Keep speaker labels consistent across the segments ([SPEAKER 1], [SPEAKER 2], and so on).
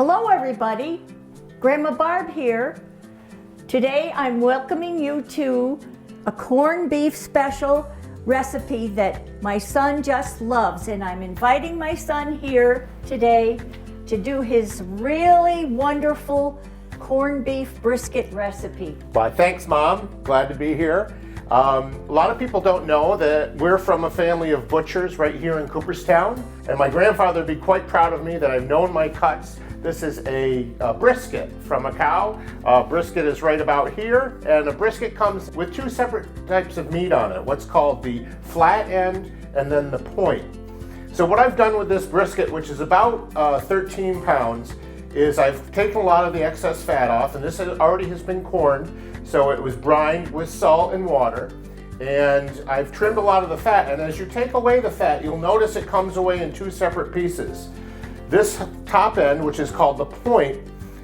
[SPEAKER 1] Hello everybody, Grandma Barb here. Today I'm welcoming you to a corned beef special recipe that my son just loves, and I'm inviting my son here today to do his really wonderful corned beef brisket recipe.
[SPEAKER 2] Why, thanks Mom, glad to be here. A lot of people don't know that we're from a family of butchers right here in Cooperstown, and my grandfather would be quite proud of me that I've known my cuts. This is a brisket from a cow. Brisket is right about here, and a brisket comes with two separate types of meat on it, what's called the flat end and then the point. So what I've done with this brisket, which is about 13 pounds, is I've taken a lot of the excess fat off, and this already has been corned, so it was brined with salt and water, and I've trimmed a lot of the fat, and as you take away the fat, you'll notice it comes away in two separate pieces. This top end, which is called the point,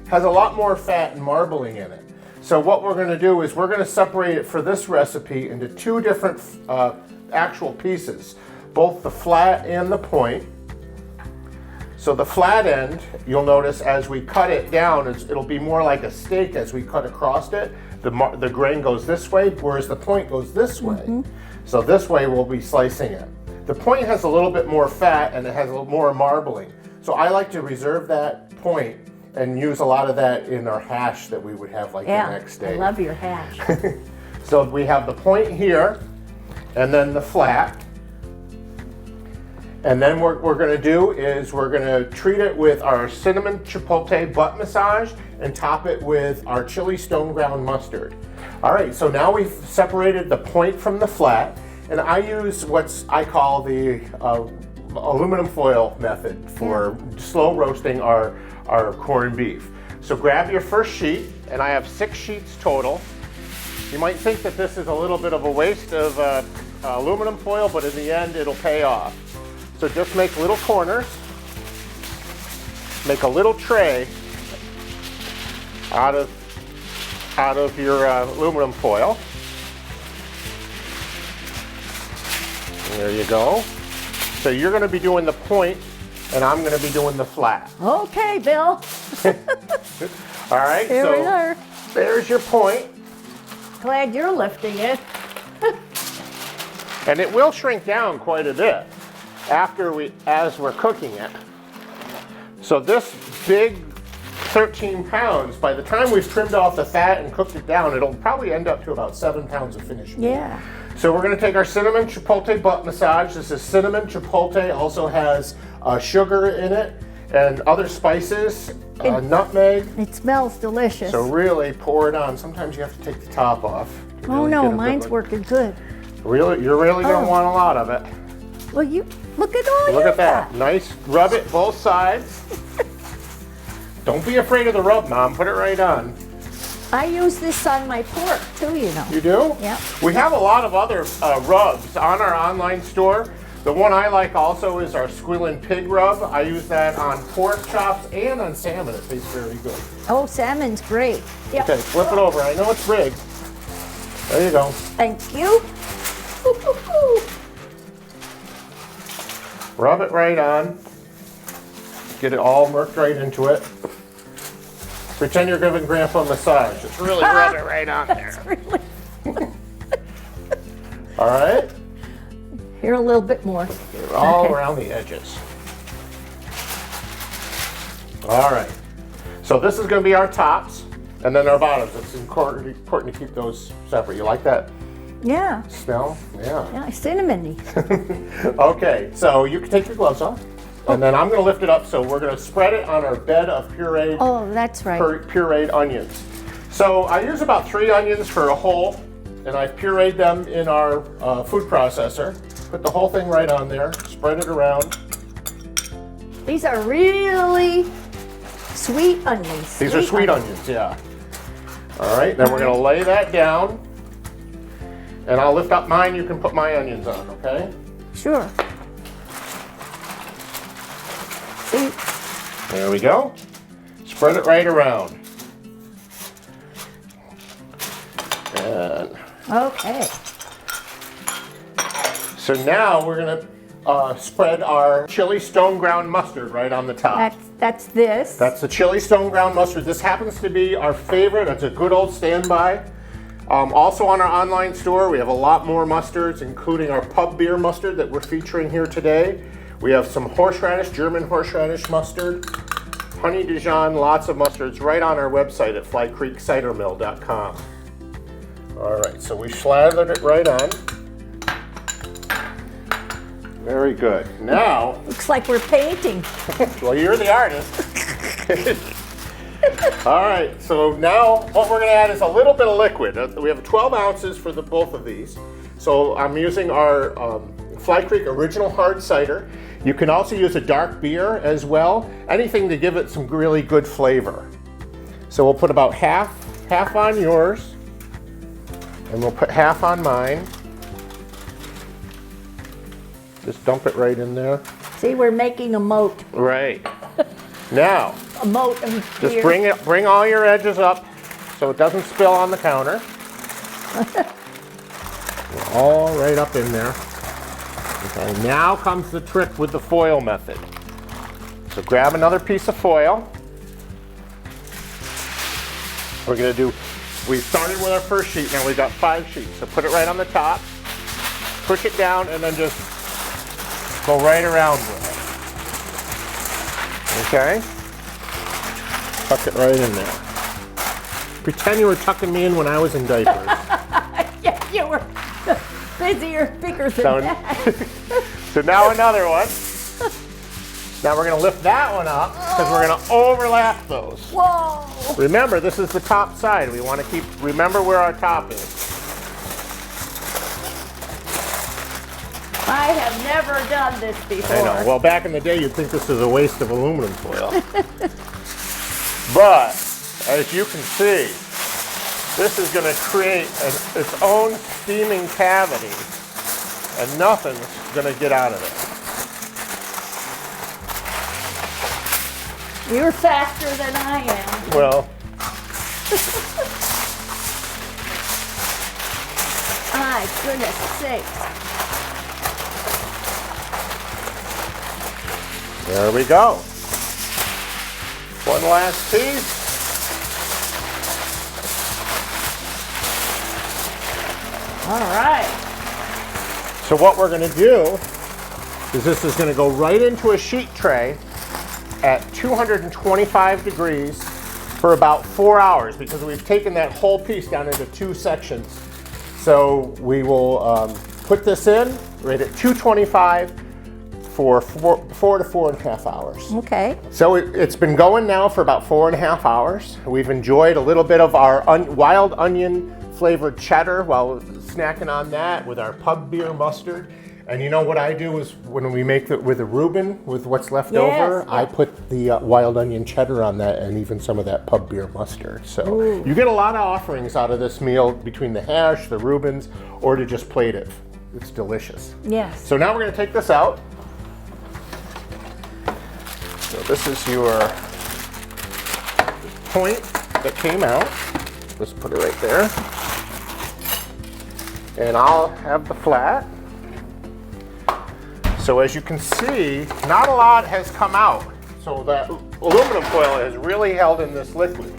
[SPEAKER 2] has a lot more fat and marbling in it. So what we're going to do is we're going to separate it for this recipe into two different actual pieces, both the flat and the point. So the flat end, you'll notice as we cut it down, it'll be more like a steak as we cut across it. The grain goes this way, whereas the point goes this way. Mm-hmm. So this way we'll be slicing it. The point has a little bit more fat and it has a little more marbling. So I like to reserve that point and use a lot of that in our hash that we would have the next day.
[SPEAKER 1] I love your hash.
[SPEAKER 2] So we have the point here and then the flat. And then what we're going to do is we're going to treat it with our cinnamon chipotle butt massage and top it with our chili stone ground mustard. All right, so now we've separated the point from the flat, and I use what I call the aluminum foil method for slow roasting our corned beef. So grab your first sheet, and I have 6 sheets total. You might think that this is a little bit of a waste of aluminum foil, but in the end it'll pay off. So just make little corners, make a little tray out of your aluminum foil. There you go. So you're going to be doing the point, and I'm going to be doing the flat.
[SPEAKER 1] Okay, Bill.
[SPEAKER 2] All right,
[SPEAKER 1] Here we are.
[SPEAKER 2] There's your point.
[SPEAKER 1] Glad you're lifting it.
[SPEAKER 2] And it will shrink down quite a bit as we're cooking it. So this big 13 pounds, by the time we've trimmed off the fat and cooked it down, it'll probably end up to about 7 pounds of finished meat.
[SPEAKER 1] Yeah.
[SPEAKER 2] So we're going to take our cinnamon chipotle butt massage. This is cinnamon chipotle, also has sugar in it and other spices, nutmeg.
[SPEAKER 1] It smells delicious.
[SPEAKER 2] So really pour it on. Sometimes you have to take the top off.
[SPEAKER 1] Oh no, mine's working good.
[SPEAKER 2] Really, you're really going to want a lot of it.
[SPEAKER 1] Well, you look at all.
[SPEAKER 2] Look at that. Nice. Rub it both sides. Don't be afraid of the rub, Mom. Put it right on.
[SPEAKER 1] I use this on my pork too, you know.
[SPEAKER 2] You do?
[SPEAKER 1] Yeah.
[SPEAKER 2] We have a lot of other rubs on our online store. The one I like also is our squealing pig rub. I use that on pork chops and on salmon. It tastes very good.
[SPEAKER 1] Oh, salmon's great. Yep.
[SPEAKER 2] Okay, flip it over. I know it's big. There you go.
[SPEAKER 1] Thank you.
[SPEAKER 2] Rub it right on. Get it all worked right into it. Pretend you're giving Grandpa a massage. Just really rub it right on there.
[SPEAKER 1] Really?
[SPEAKER 2] All right?
[SPEAKER 1] Here a little bit more.
[SPEAKER 2] All around the edges. All right. So this is going to be our tops, and then our bottoms. It's important to keep those separate. You like that?
[SPEAKER 1] Yeah.
[SPEAKER 2] Smell? Yeah.
[SPEAKER 1] Yeah, cinnamony.
[SPEAKER 2] Okay, so you can take your gloves off, and then I'm going to lift it up. So we're going to spread it on our bed of pureed.
[SPEAKER 1] Oh, that's right.
[SPEAKER 2] Pureed onions. So I use about 3 onions for a whole, and I've pureed them in our food processor. Put the whole thing right on there. Spread it around.
[SPEAKER 1] These are really sweet onions.
[SPEAKER 2] These are sweet onions, yeah. All right, then we're going to lay that down. And I'll lift up mine, you can put my onions on, okay?
[SPEAKER 1] Sure. See?
[SPEAKER 2] There we go. Spread it right around. And
[SPEAKER 1] okay.
[SPEAKER 2] So now we're gonna spread our chili stone ground mustard right on the top.
[SPEAKER 1] That's this.
[SPEAKER 2] That's the chili stone ground mustard. This happens to be our favorite. It's a good old standby. Also on our online store, we have a lot more mustards, including our pub beer mustard that we're featuring here today. We have some horseradish, German horseradish mustard, honey Dijon, lots of mustards right on our website at flycreekcidermill.com. All right, so we slathered it right on. Very good. Now,
[SPEAKER 1] looks like we're painting.
[SPEAKER 2] well, you're the artist. All right, so now what we're going to add is a little bit of liquid. We have 12 ounces for both of these. So I'm using our Fly Creek Original Hard Cider. You can also use a dark beer as well. Anything to give it some really good flavor. So we'll put about half on yours, and we'll put half on mine. Just dump it right in there.
[SPEAKER 1] See, we're making a moat.
[SPEAKER 2] Right. Now,
[SPEAKER 1] A moat of
[SPEAKER 2] just
[SPEAKER 1] beer.
[SPEAKER 2] bring all your edges up so it doesn't spill on the counter. All right up in there. Okay, now comes the trick with the foil method. So grab another piece of foil. We started with our first sheet, now we've got 5 sheets. So put it right on the top, push it down, and then just go right around with it. Okay? Tuck it right in there. Pretend you were tucking me in when I was in diapers.
[SPEAKER 1] Yeah, you were busier, bigger than that.
[SPEAKER 2] So now another one. Now we're going to lift that one up because we're going to overlap those.
[SPEAKER 1] Whoa!
[SPEAKER 2] Remember, this is the top side. We want to remember where our top is.
[SPEAKER 1] I have never done this before.
[SPEAKER 2] I know. Well, back in the day, you'd think this was a waste of aluminum foil. But, as you can see, this is going to create its own steaming cavity, and nothing's going to get out of it.
[SPEAKER 1] You're faster than I am.
[SPEAKER 2] Well,
[SPEAKER 1] My goodness sakes.
[SPEAKER 2] there we go. One last piece.
[SPEAKER 1] All right.
[SPEAKER 2] So what we're going to do is this is going to go right into a sheet tray at 225 degrees for about 4 hours because we've taken that whole piece down into 2 sections. So we will put this in right at 225 for 4 to 4.5 hours.
[SPEAKER 1] Okay.
[SPEAKER 2] So it's been going now for about 4.5 hours. We've enjoyed a little bit of our wild onion flavored cheddar while snacking on that with our pub beer mustard. And you know what I do is when we make it with a Reuben, with what's left over, I put the wild onion cheddar on that and even some of that pub beer mustard. So you get a lot of offerings out of this meal between the hash, the Reubens, or to just plate it. It's delicious.
[SPEAKER 1] Yes.
[SPEAKER 2] So now we're going to take this out. So this is your point that came out. Just put it right there. And I'll have the flat. So as you can see, not a lot has come out. So that aluminum foil has really held in this liquid.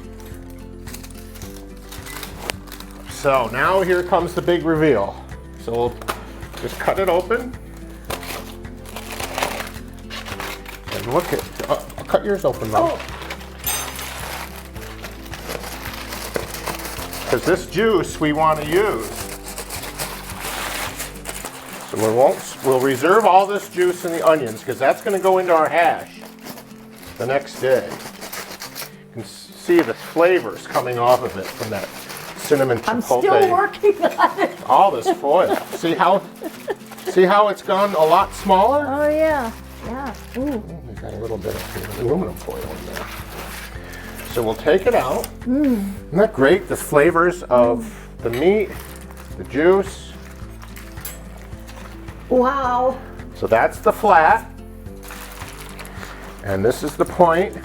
[SPEAKER 2] So now here comes the big reveal. So we'll just cut it open. And look at, I'll cut yours open, Mom. Because this juice we want to use. So we'll reserve all this juice in the onions because that's going to go into our hash the next day. You can see the flavors coming off of it from that cinnamon chipotle.
[SPEAKER 1] I'm still working on it.
[SPEAKER 2] All this foil. See how it's gone a lot smaller?
[SPEAKER 1] Oh yeah, yeah. Ooh.
[SPEAKER 2] We've got a little bit of aluminum foil in there. So we'll take it out. Isn't that great? The flavors of the meat, the juice.
[SPEAKER 1] Wow.
[SPEAKER 2] So that's the flat. And this is the point.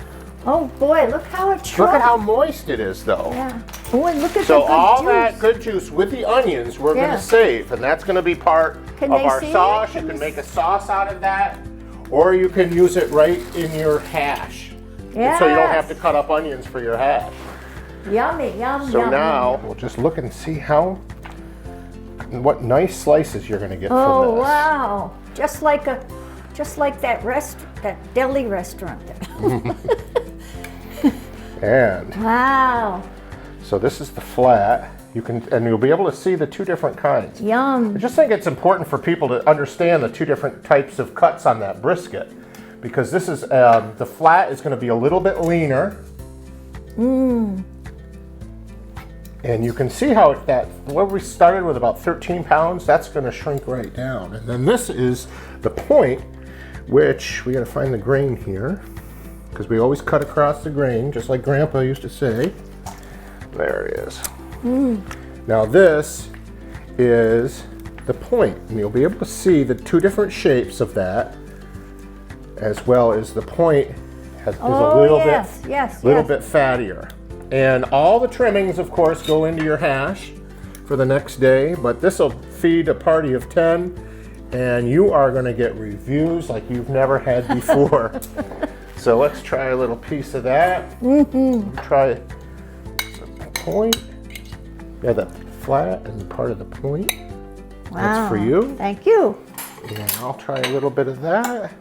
[SPEAKER 1] Oh boy, look how it shrunk.
[SPEAKER 2] Look at how moist it is though.
[SPEAKER 1] Yeah. Oh, and look at
[SPEAKER 2] So
[SPEAKER 1] the good
[SPEAKER 2] all
[SPEAKER 1] juice.
[SPEAKER 2] that good juice with the onions we're going
[SPEAKER 1] Yeah.
[SPEAKER 2] to save, and that's going to be part
[SPEAKER 1] Can
[SPEAKER 2] of
[SPEAKER 1] they
[SPEAKER 2] our
[SPEAKER 1] see it?
[SPEAKER 2] sauce.
[SPEAKER 1] Can
[SPEAKER 2] You can
[SPEAKER 1] they
[SPEAKER 2] make a sauce out of that, or you can use it right in your hash.
[SPEAKER 1] Yes.
[SPEAKER 2] so you don't have to cut up onions for your hash.
[SPEAKER 1] Yummy, yum,
[SPEAKER 2] So
[SPEAKER 1] yum.
[SPEAKER 2] now
[SPEAKER 1] yum.
[SPEAKER 2] we'll just look and see what nice slices you're going to get from
[SPEAKER 1] Oh
[SPEAKER 2] this.
[SPEAKER 1] wow! Just like that deli restaurant.
[SPEAKER 2] And
[SPEAKER 1] Wow!
[SPEAKER 2] so this is the flat. And you'll be able to see the two different kinds.
[SPEAKER 1] Yum.
[SPEAKER 2] I just think it's important for people to understand the two different types of cuts on that brisket, because this is the flat is going to be a little bit leaner. And you can see how where we started with about 13 pounds, that's going to shrink right down. And then this is the point, which we got to find the grain here, because we always cut across the grain, just like Grandpa used to say. There it is. Now this is the point, and you'll be able to see the two different shapes of that, as well as the point is a little bit fattier. And all the trimmings, of course, go into your hash for the next day, but this will feed a party of 10, and you are going to get reviews like you've never had before. So let's try a little piece of that. Try the point. Yeah, the flat and part of the point.
[SPEAKER 1] Wow.
[SPEAKER 2] That's for you.
[SPEAKER 1] Thank you.
[SPEAKER 2] And I'll try a little bit of that.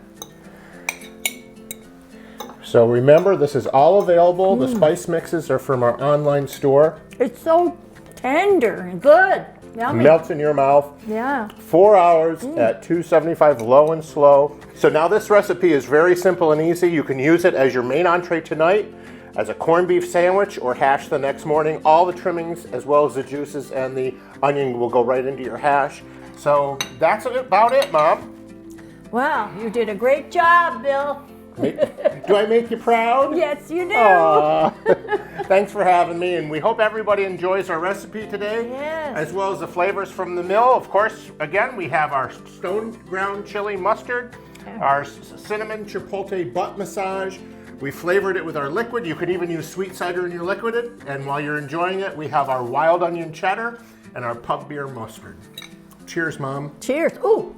[SPEAKER 2] So remember, this is all available. The spice mixes are from our online store.
[SPEAKER 1] It's so tender and good. Yummy.
[SPEAKER 2] Melts in your mouth.
[SPEAKER 1] Yeah.
[SPEAKER 2] 4 hours at 275 low and slow. So now this recipe is very simple and easy. You can use it as your main entree tonight, as a corned beef sandwich, or hash the next morning. All the trimmings, as well as the juices and the onion, will go right into your hash. So that's about it, Mom.
[SPEAKER 1] Wow, you did a great job, Bill.
[SPEAKER 2] Do I make you proud?
[SPEAKER 1] Yes, you do.
[SPEAKER 2] Aw. Thanks for having me, and we hope everybody enjoys our recipe today,
[SPEAKER 1] Yes.
[SPEAKER 2] as well as the flavors from the mill. Of course, again, we have our stone ground chili mustard, our cinnamon chipotle butt massage. We flavored it with our liquid. You could even use sweet cider in your liquid. And while you're enjoying it, we have our wild onion cheddar and our pub beer mustard. Cheers, Mom.
[SPEAKER 1] Cheers. Ooh.